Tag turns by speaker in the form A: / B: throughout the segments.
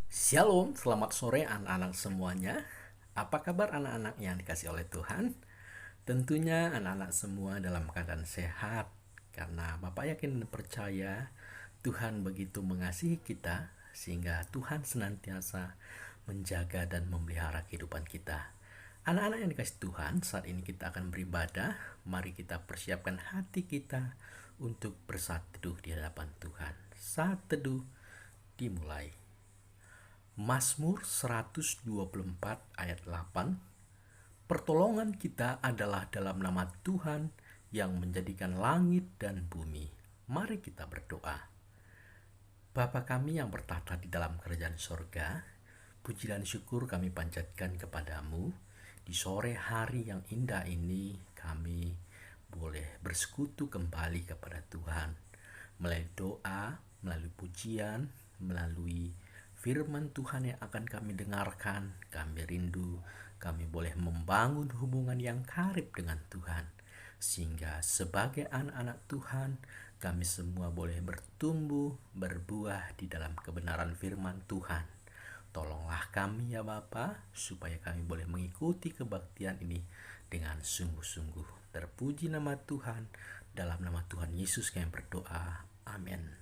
A: Shalom, selamat sore anak-anak semuanya. Apa kabar anak-anak yang dikasih oleh Tuhan? Tentunya anak-anak semua dalam keadaan sehat, karena Bapak yakin dan percaya Tuhan begitu mengasihi kita, sehingga Tuhan senantiasa menjaga dan memelihara kehidupan kita. Anak-anak yang dikasih Tuhan, saat ini kita akan beribadah. Mari kita persiapkan hati kita untuk bersatu teduh di hadapan Tuhan. Saat teduh dimulai. Mazmur 124 ayat 8. Pertolongan kita adalah dalam nama Tuhan yang menjadikan langit dan bumi. Mari kita berdoa. Bapa kami yang bertata di dalam kerajaan sorga, puji dan syukur kami panjatkan kepadamu. Di sore hari yang indah ini kami boleh bersekutu kembali kepada Tuhan. Melalui doa, melalui pujian, melalui firman Tuhan yang akan kami dengarkan, kami rindu, kami boleh membangun hubungan yang karib dengan Tuhan. Sehingga sebagai anak-anak Tuhan, kami semua boleh bertumbuh, berbuah di dalam kebenaran firman Tuhan. Tolonglah kami ya Bapa, supaya kami boleh mengikuti kebaktian ini dengan sungguh-sungguh. Terpuji nama Tuhan, dalam nama Tuhan Yesus kami berdoa. Amin.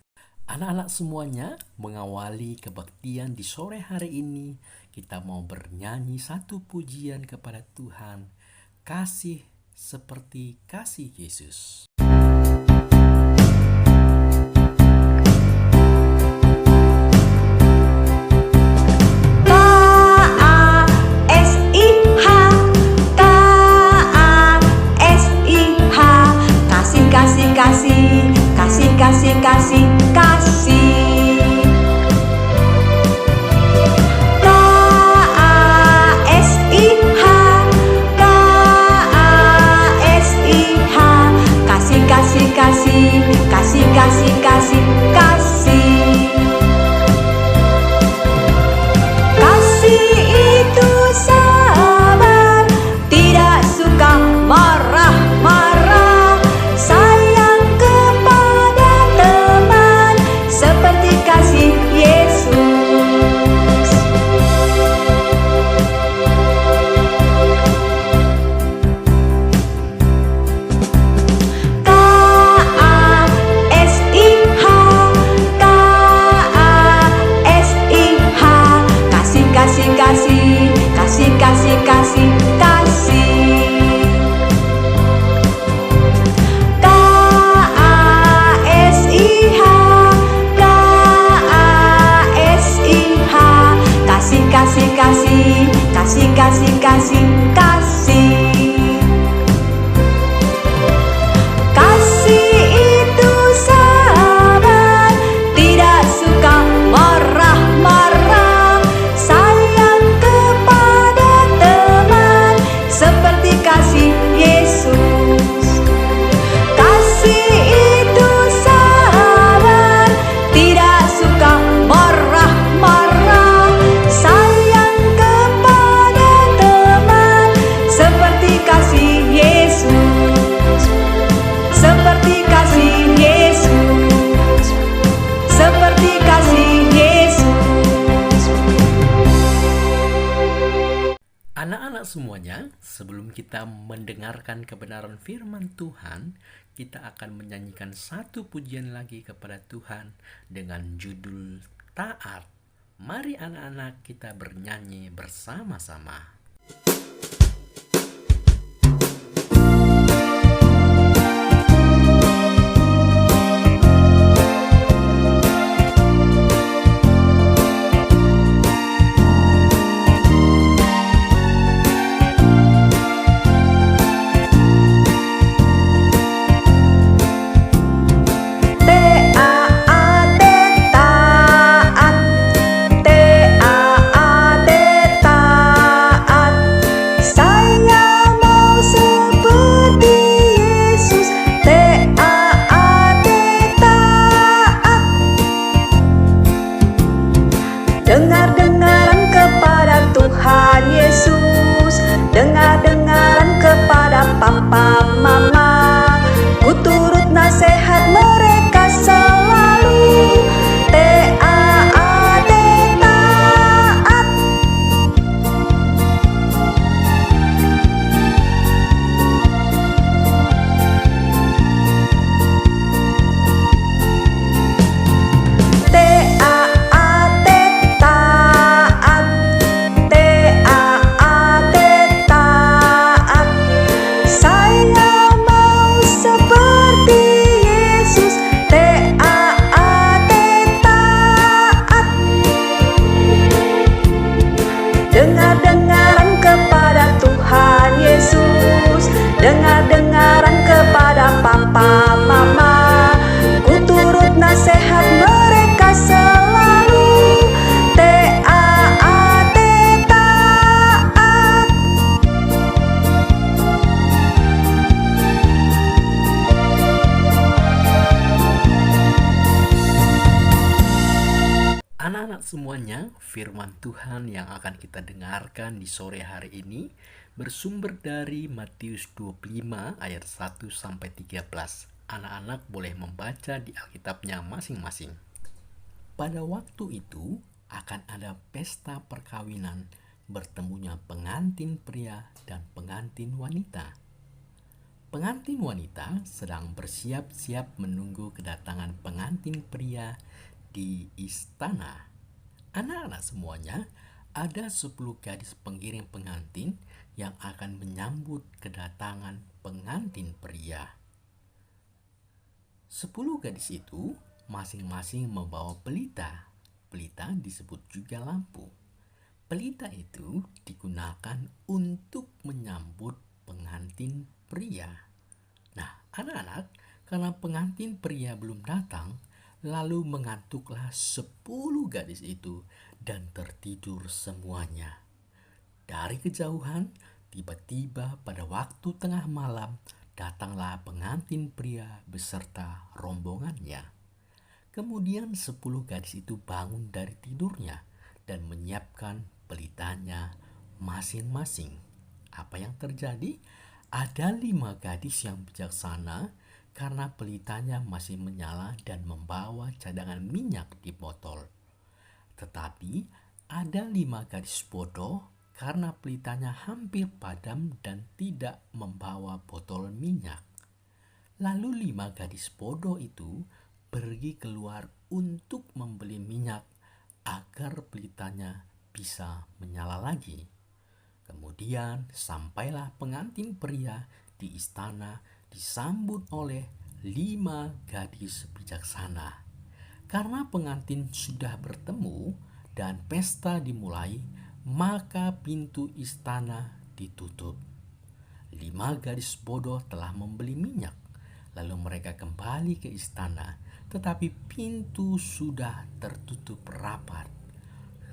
A: Anak-anak semuanya, mengawali kebaktian di sore hari ini, kita mau bernyanyi satu pujian kepada Tuhan, kasih seperti kasih Yesus. Anak-anak semuanya, sebelum kita mendengarkan kebenaran firman Tuhan, kita akan menyanyikan satu pujian lagi kepada Tuhan dengan judul Taat. Mari anak-anak kita bernyanyi bersama-sama.
B: Taat
A: firman Tuhan yang akan kita dengarkan di sore hari ini bersumber dari Matius 25 ayat 1 sampai 13. Anak-anak boleh membaca di Alkitabnya masing-masing. Pada waktu itu akan ada pesta perkawinan, bertemunya pengantin pria dan pengantin wanita. Pengantin wanita sedang bersiap-siap menunggu kedatangan pengantin pria di istana. Anak-anak semuanya, ada 10 gadis pengiring pengantin yang akan menyambut kedatangan pengantin pria. 10 gadis itu masing-masing membawa pelita. Pelita disebut juga lampu. Pelita itu digunakan untuk menyambut pengantin pria. Nah, anak-anak, karena pengantin pria belum datang, lalu mengantuklah 10 gadis itu dan tertidur semuanya. Dari kejauhan, tiba-tiba pada waktu tengah malam, datanglah pengantin pria beserta rombongannya. Kemudian 10 gadis itu bangun dari tidurnya dan menyiapkan pelitanya masing-masing. Apa yang terjadi? Ada 5 gadis yang bijaksana karena pelitanya masih menyala dan membawa cadangan minyak di botol. Tetapi ada 5 gadis bodoh karena pelitanya hampir padam dan tidak membawa botol minyak. Lalu 5 gadis bodoh itu pergi keluar untuk membeli minyak agar pelitanya bisa menyala lagi. Kemudian sampailah pengantin pria di istana disambut oleh 5 gadis bijaksana. Karena pengantin sudah bertemu dan pesta dimulai, maka pintu istana ditutup. 5 gadis bodoh telah membeli minyak. Lalu mereka kembali ke istana, tetapi pintu sudah tertutup rapat.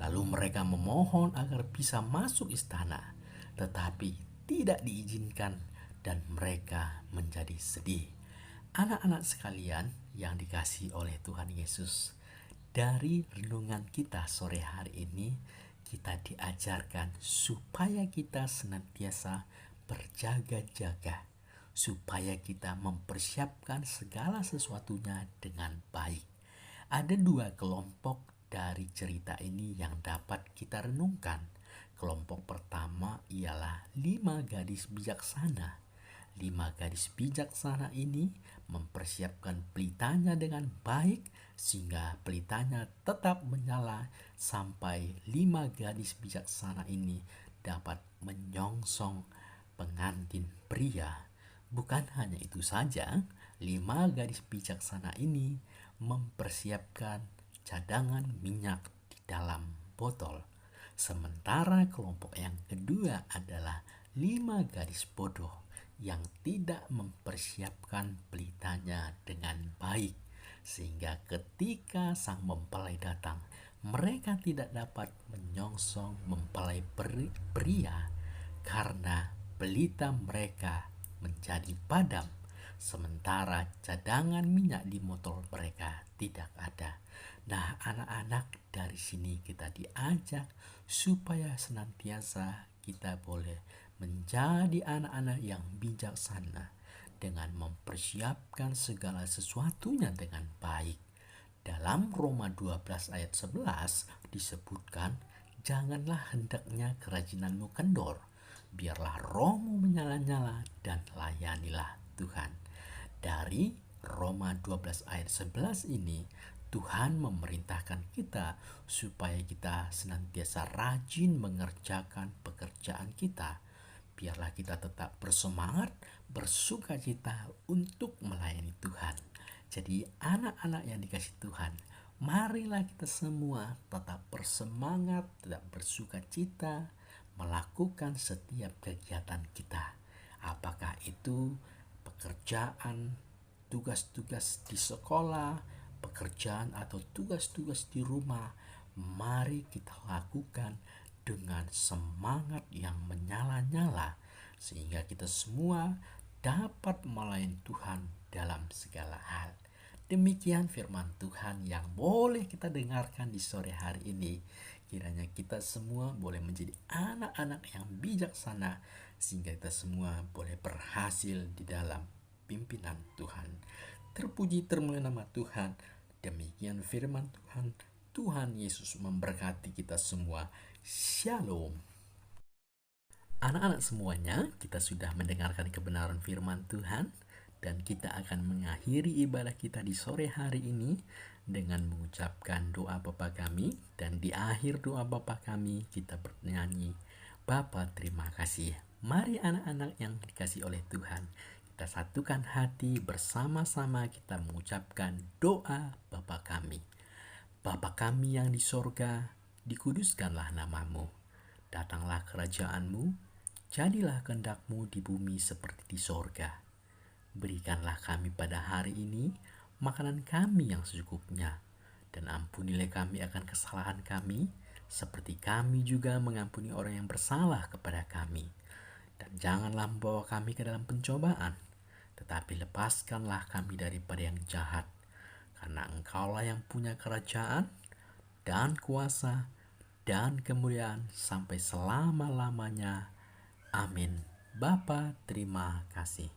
A: Lalu mereka memohon agar bisa masuk istana, tetapi tidak diizinkan dan mereka menjadi sedih. Anak-anak sekalian yang dikasihi oleh Tuhan Yesus, dari renungan kita sore hari ini, kita diajarkan supaya kita senantiasa berjaga-jaga, supaya kita mempersiapkan segala sesuatunya dengan baik. Ada 2 kelompok dari cerita ini yang dapat kita renungkan. Kelompok pertama ialah 5 gadis bijaksana. 5 gadis bijaksana ini mempersiapkan pelitanya dengan baik sehingga pelitanya tetap menyala sampai 5 gadis bijaksana ini dapat menyongsong pengantin pria. Bukan hanya itu saja, 5 gadis bijaksana ini mempersiapkan cadangan minyak di dalam botol. Sementara kelompok yang kedua adalah 5 gadis bodoh yang tidak mempersiapkan pelitanya dengan baik, sehingga ketika sang mempelai datang, mereka tidak dapat menyongsong mempelai pria karena pelita mereka menjadi padam, sementara cadangan minyak di botol mereka tidak ada. Nah, anak-anak, dari sini kita diajak supaya senantiasa kita boleh menjadi anak-anak yang bijaksana dengan mempersiapkan segala sesuatunya dengan baik. Dalam Roma 12 ayat 11 disebutkan, janganlah hendaknya kerajinanmu kendor, biarlah rohmu menyala-nyala dan layanilah Tuhan. Dari Roma 12 ayat 11 ini, Tuhan memerintahkan kita supaya kita senantiasa rajin mengerjakan pekerjaan kita. Biarlah kita tetap bersemangat, bersukacita untuk melayani Tuhan. Jadi anak-anak yang dikasihi Tuhan, marilah kita semua tetap bersemangat, tetap bersukacita, melakukan setiap kegiatan kita. Apakah itu pekerjaan, tugas-tugas di sekolah, pekerjaan atau tugas-tugas di rumah, mari kita lakukan dengan semangat yang menyala-nyala sehingga kita semua dapat melayani Tuhan dalam segala hal. Demikian firman Tuhan yang boleh kita dengarkan di sore hari ini. Kiranya kita semua boleh menjadi anak-anak yang bijaksana, sehingga kita semua boleh berhasil di dalam pimpinan Tuhan. Terpuji termulia nama Tuhan. Demikian firman Tuhan. Tuhan Yesus memberkati kita semua. Shalom. Anak-anak semuanya, kita sudah mendengarkan kebenaran firman Tuhan, dan kita akan mengakhiri ibadah kita di sore hari ini dengan mengucapkan doa Bapa kami. Dan di akhir doa Bapa kami, kita bernyanyi, Bapa terima kasih. Mari anak-anak yang dikasih oleh Tuhan, kita satukan hati bersama-sama kita mengucapkan doa Bapa kami. Bapa kami yang di sorga, dikuduskanlah namamu. Datanglah kerajaanmu, jadilah kehendak-Mu di bumi seperti di sorga. Berikanlah kami pada hari ini makanan kami yang secukupnya, dan ampunilah kami akan kesalahan kami, seperti kami juga mengampuni orang yang bersalah kepada kami. Dan janganlah membawa kami ke dalam pencobaan, tetapi lepaskanlah kami daripada yang jahat. Karena Engkaulah yang punya kerajaan dan kuasa dan kemuliaan sampai selama-lamanya. Amin. Bapa, terima kasih.